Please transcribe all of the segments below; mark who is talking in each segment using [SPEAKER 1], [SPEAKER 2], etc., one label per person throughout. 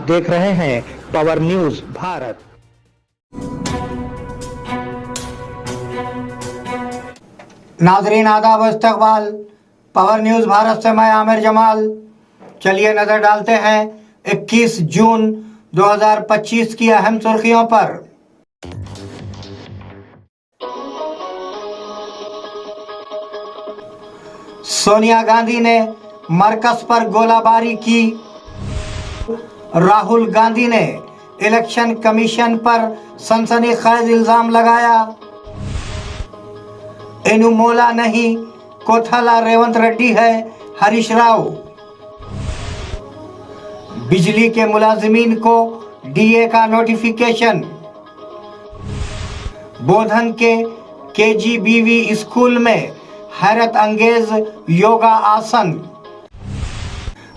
[SPEAKER 1] देख रहे हैं पावर न्यूज भारत।
[SPEAKER 2] नाजरीन आदाब इस्तकबाल, पावर न्यूज भारत से मैं आमिर जमाल। चलिए नजर डालते हैं 21 जून 2025 की अहम सुर्खियों पर। सोनिया गांधी ने मरकज पर गोलाबारी की। राहुल गांधी ने इलेक्शन कमीशन पर सनसनीखेज इल्जाम लगाया। एनुमोला नहीं, कोथाला रेवंत रेड्डी है हरीश राव। बिजली के मुलाजिमीन को डीए का नोटिफिकेशन। बोधन के केजीबीवी स्कूल में हैरत अंगेज योगा आसन।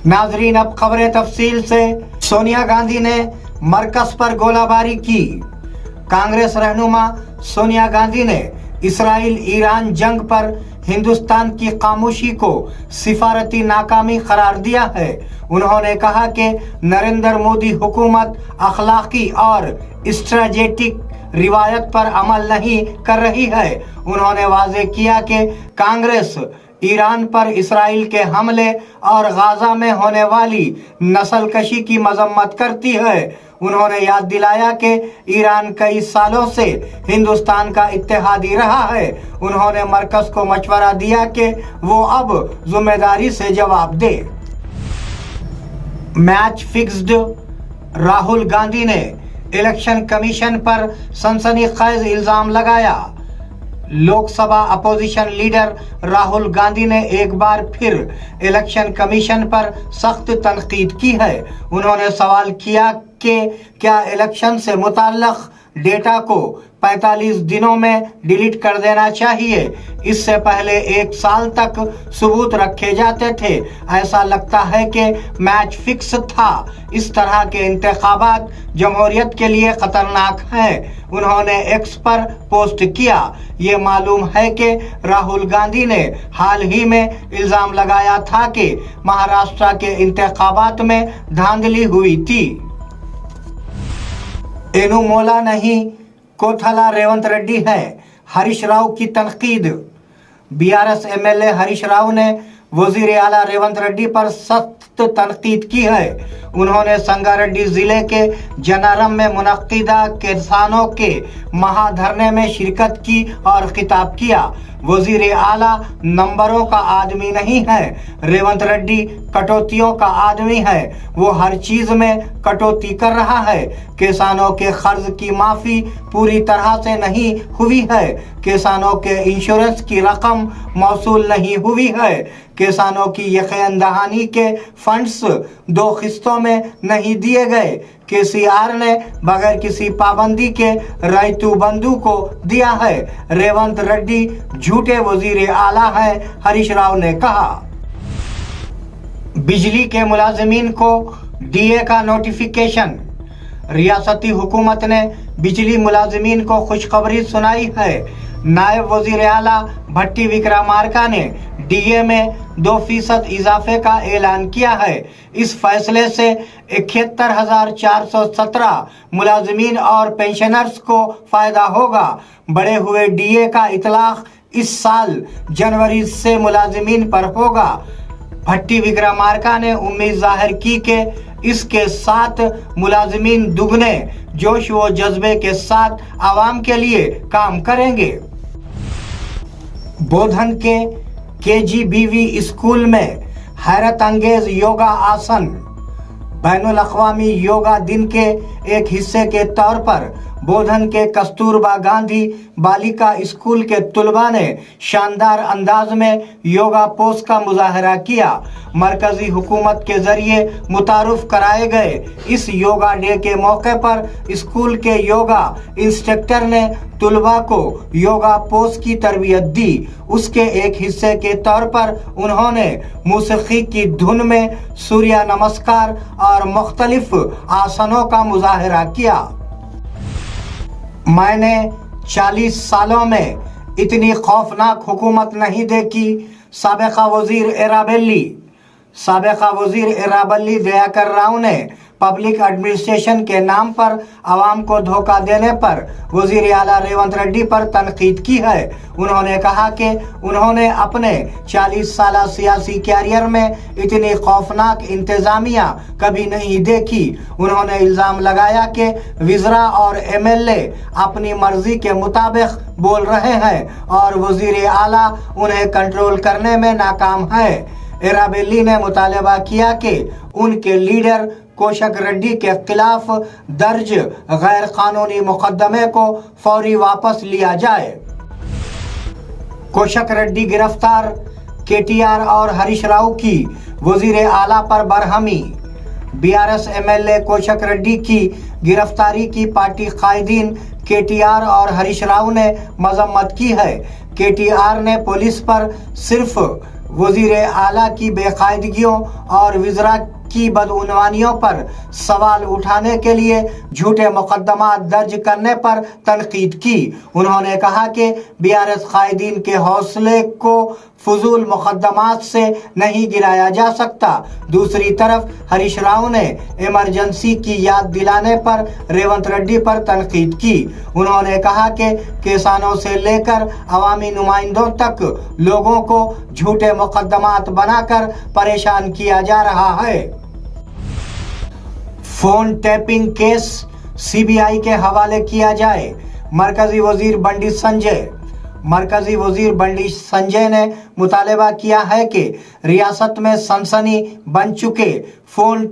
[SPEAKER 2] नाजरीन अब खबरें तफसील से। सोनिया गांधी ने मरकज पर गोलाबारी की। कांग्रेस रहनुमा सोनिया गांधी ने इसराइल ईरान जंग पर हिंदुस्तान की खामोशी को सिफारती नाकामी करार दिया है। उन्होंने कहा कि नरेंद्र मोदी हुकूमत अखलाकी और स्ट्रेटेजिक रिवायत पर अमल नहीं कर रही है। उन्होंने वाज़ेह किया कि कांग्रेस ईरान पर इसराइल के हमले और गाजा में होने वाली नस्लकशी की मजम्मत करती है। उन्होंने याद दिलाया कि ईरान कई सालों से हिंदुस्तान का इत्तेहादी रहा है। उन्होंने मरकज को मशवरा दिया कि वो अब जिम्मेदारी से जवाब दे। Match fixed. राहुल गांधी ने इलेक्शन कमीशन पर सनसनीखेज इल्जाम लगाया। लोकसभा अपोजिशन लीडर राहुल गांधी ने एक बार फिर इलेक्शन कमीशन पर सख्त तनकीद की है। उन्होंने सवाल किया कि क्या इलेक्शन से मुताल्लिक डेटा को 45 दिनों में डिलीट कर देना चाहिए। इससे पहले 1 साल तक सबूत रखे जाते थे। ऐसा लगता है कि मैच फिक्स था। इस तरह के इंतखाबात जमहूरियत के लिए खतरनाक हैं। उन्होंने एक्स पर पोस्ट किया। ये मालूम है कि राहुल गांधी ने हाल ही में इल्जाम लगाया था कि महाराष्ट्र के इंतखाबात में धांधली हुई थी। एनुमोला नहीं, कोथाला रेवंत रेड्डी है हरीश राव की तनकीद। बीआरएस एमएलए हरीश राव ने वजीर आला रेवंत रेड्डी पर सख्त तनकीद की है। उन्होंने संगारेड्डी जिले के जनारम में मुनक्किदा किसानों के महाधरने में शिरकत की और खिताब किया। वजीर आला नंबरों का आदमी नहीं है। रेवंत रेड्डी कटौतियों का आदमी है। वो हर चीज में कटौती कर रहा है। किसानों के कर्ज की माफी पूरी तरह से नहीं हुई है। किसानों के इंश्योरेंस की रकम मौसूल नहीं हुई है। किसानों की यकीन दहानी के फंड्स 2 किस्तों में नहीं दिए गए। केसीआर ने बगैर किसी पाबंदी के रैतु बंधु को दिया है। रेवंत रेड्डी झूठे वजीर आला है, हरीश राव ने कहा। बिजली के मुलाजिमीन को डीए का नोटिफिकेशन। रियासती हुकूमत ने बिजली मुलाजिमीन को खुशखबरी सुनाई है। नायब वजीर आला भट्टी विक्रमार्का ने डीए में 2% इजाफे का ऐलान किया है। इस फैसले से 71,417 मुलाजिमीन और पेंशनर्स को फायदा होगा। बढ़े हुए डीए का इतलाक इस साल जनवरी से मुलाजिमीन पर होगा। भट्टी विक्रमार्का ने उम्मीद जाहिर की कि इसके साथ मुलाजिमीन दुगने जोश व जज्बे के साथ आवाम के लिए काम करेंगे। बोधन के केजीबीवी स्कूल में हैरत अंगेज योगा आसन। बैनुल अक़वामी योगा दिन के एक हिस्से के तौर पर बोधन के कस्तूरबा गांधी बालिका स्कूल के तुलबा ने शानदार अंदाज में योगा पोज का मुजाहरा किया। मरकजी हुकूमत के जरिए मुतारुफ कराए गए इस योगा डे के मौके पर स्कूल के योगा इंस्ट्रक्टर ने तुलबा को योगा पोज की तरबियत दी। उसके एक हिस्से के तौर पर उन्होंने मौसीकी की धुन में सूर्य नमस्कार और मुख्तलिफ आसनों का मुजाहरा किया। मैंने 40 सालों में इतनी खौफनाक हुकूमत नहीं देखी। साबिका वजीर एराबेल्ली दयाकर राव ने पब्लिक एडमिनिस्ट्रेशन के नाम पर आवाम को धोखा देने पर वजीर आला रेवंत रेड्डी पर तनकीद की है। उन्होंने कहा कि उन्होंने अपने 40 साल सियासी कैरियर में इतनी खौफनाक इंतजामिया कभी नहीं देखी। उन्होंने इल्जाम लगाया कि वज़रा और एमएलए अपनी मर्जी के मुताबिक बोल रहे हैं और वजीर आला उन्हें कंट्रोल करने में नाकाम है। एराबेली ने मुतालबा किया कि उनके लीडर कोशक रेड्डी के खिलाफ दर्ज गैर कानूनी मुकदमे को फौरी वापस लिया जाए। कोशक रेड्डी गिरफ्तार, केटीआर और हरीश राव की वजीर आला पर बरहमी। बीआरएस एमएलए कोशक रेड्डी की गिरफ्तारी की पार्टी कायदीन केटीआर और हरीश राव ने मजम्मत की है। केटीआर ने पुलिस पर सिर्फ वजीर आला की बेकायदगियों और वज़रा की बदउनवानियों पर सवाल उठाने के लिए झूठे मुकदमा दर्ज करने पर तनकीद की। उन्होंने कहा कि बीआरएस कायदीन के हौसले को फजूल मुकदमात से नहीं गिराया जा सकता। दूसरी तरफ हरीश राव ने इमरजेंसी की याद दिलाने पर रेवंत रेड्डी पर तनकीद की। उन्होंने कहा कि किसानों से लेकर अवामी नुमाइंदों तक लोगों को झूठे मुकदमात बनाकर परेशान किया जा रहा है। फोन टैपिंग केस सीबीआई के हवाले किया जाए। मरकजी वजीर बंडी संजय ने मुतालबा किया है कि रियासत में सनसनी बन चुके फोन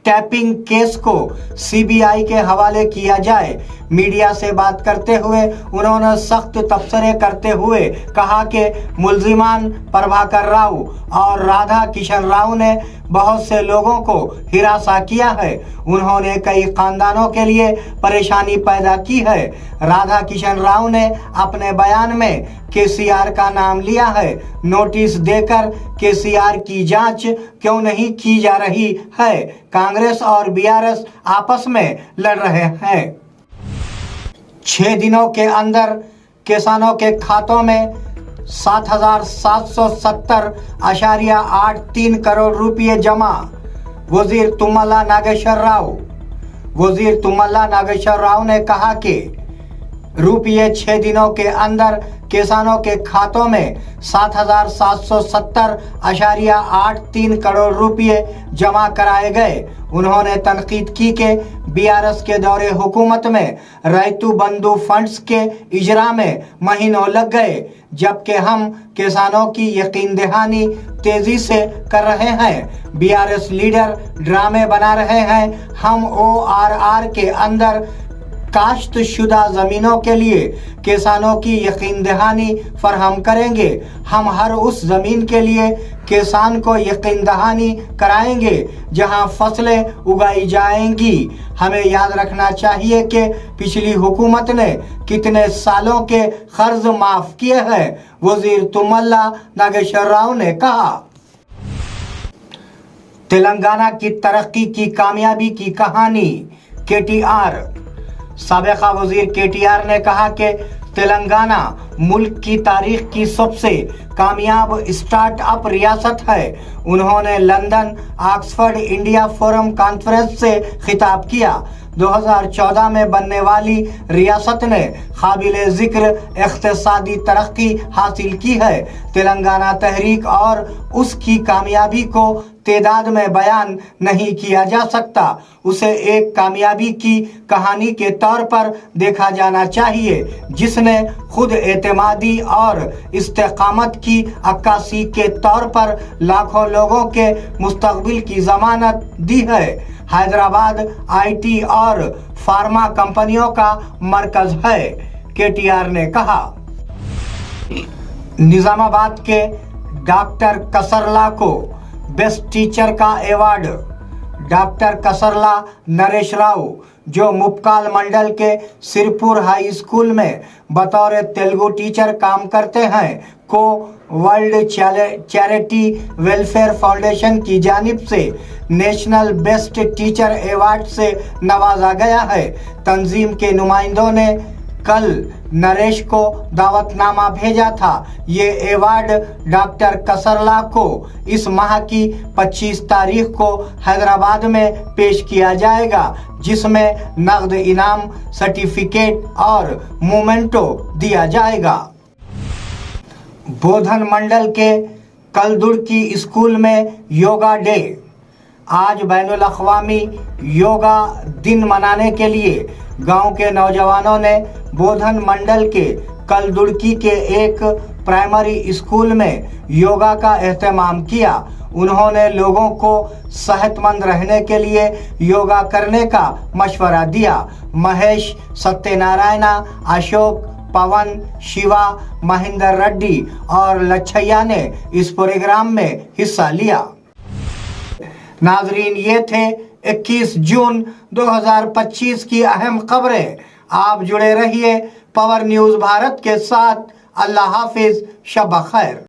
[SPEAKER 2] टैपिंग केस को सीबीआई के हवाले किया जाए। मीडिया से बात करते हुए उन्होंने सख्त तबसरे करते हुए कहा कि मुल्जिमान प्रभाकर राव और राधा किशन राव ने बहुत से लोगों को हिरासा किया है। उन्होंने कई खानदानों के लिए परेशानी पैदा की है। राधा किशन राव ने अपने बयान में केसीआर का नाम लिया है। नोटिस देकर केसीआर की जांच क्यों नहीं की जा रही है? कांग्रेस और बीआरएस आपस में लड़ रहे हैं। 6 दिनों के अंदर किसानों के खातों में 7,770.83 करोड़ रुपये जमा। वजीर तुम्मला नागेश्वर राव ने कहा कि रुपये 6 दिनों के अंदर किसानों के खातों में 7,770.83 करोड़ रुपये जमा कराए गए। उन्होंने तनकीद की कि बीआरएस के दौरे हुकूमत में रैतु बंधु फंड्स के इजरा में महीनों लग गए, जबकि हम किसानों की यकीन दहानी तेजी से कर रहे हैं। बीआरएस लीडर ड्रामे बना रहे हैं। हम ORR के अंदर काश्त शुदा ज़मीनों के लिए किसानों की यकीन दहानी फराहम करेंगे। हम हर उस ज़मीन के लिए किसान को यकीन दहानी कराएंगे जहां फसलें उगाई जाएंगी। हमें याद रखना चाहिए कि पिछली हुकूमत ने कितने सालों के कर्ज माफ किए हैं, वजीर तुम्मला नागेश्वर राव ने कहा। तेलंगाना की तरक्की की कामयाबी की कहानी। केटीआर साबिका वजीर केटीआर ने कहा कि तेलंगाना मुल्क की तारीख की सबसे कामयाब स्टार्टअप रियासत है। उन्होंने London Oxford India forum conference से खिताब किया। 2014 में बनने वाली रियासत ने काबिले जिक्र इक़्तिसादी तरक्की हासिल की है। तेलंगाना तहरीक और उसकी कामयाबी को तादाद में बयान नहीं किया जा सकता। उसे एक कामयाबी की कहानी के तौर पर देखा जाना चाहिए, जिसने खुद एतमादी और इस्तेकामत की अक्कासी के तौर पर लाखों लोगों के मुस्तकबिल की जमानत दी है। हैदराबाद आईटी और फार्मा कंपनियों का मरकज है, केटीआर ने कहा। निजामाबाद के डॉक्टर कसरला को बेस्ट टीचर का अवार्ड। डॉक्टर कसरला नरेश राव, जो मुप्काल मंडल के सिरपुर हाई स्कूल में बतौर तेलुगु टीचर काम करते हैं, को वर्ल्ड चैरिटी वेलफेयर फाउंडेशन की जानिब से नेशनल बेस्ट टीचर अवार्ड से नवाजा गया है। तंजीम के नुमाइंदों ने कल नरेश को दावतनामा भेजा था। ये अवार्ड डॉक्टर कसरला को इस माह की 25 तारीख को हैदराबाद में पेश किया जाएगा, जिसमें नगद इनाम, सर्टिफिकेट और मोमेंटो दिया जाएगा। बोधन मंडल के कलदुर्की स्कूल में योगा डे। आज बैनुल अक़वामी योगा दिन मनाने के लिए गांव के नौजवानों ने बोधन मंडल के कलदुर्की के एक प्राइमरी स्कूल में योगा का एहतमाम किया। उन्होंने लोगों को सेहतमंद रहने के लिए योगा करने का मशवरा दिया। महेश, सत्यनारायणा, अशोक, पवन, शिवा, महेंद्र रेड्डी और लच्छैया ने इस प्रोग्राम में हिस्सा लिया। नाजरीन, ये थे 21 जून 2025 की अहम खबरें। आप जुड़े रहिए पावर न्यूज़ भारत के साथ। अल्लाह हाफिज, शब खैर।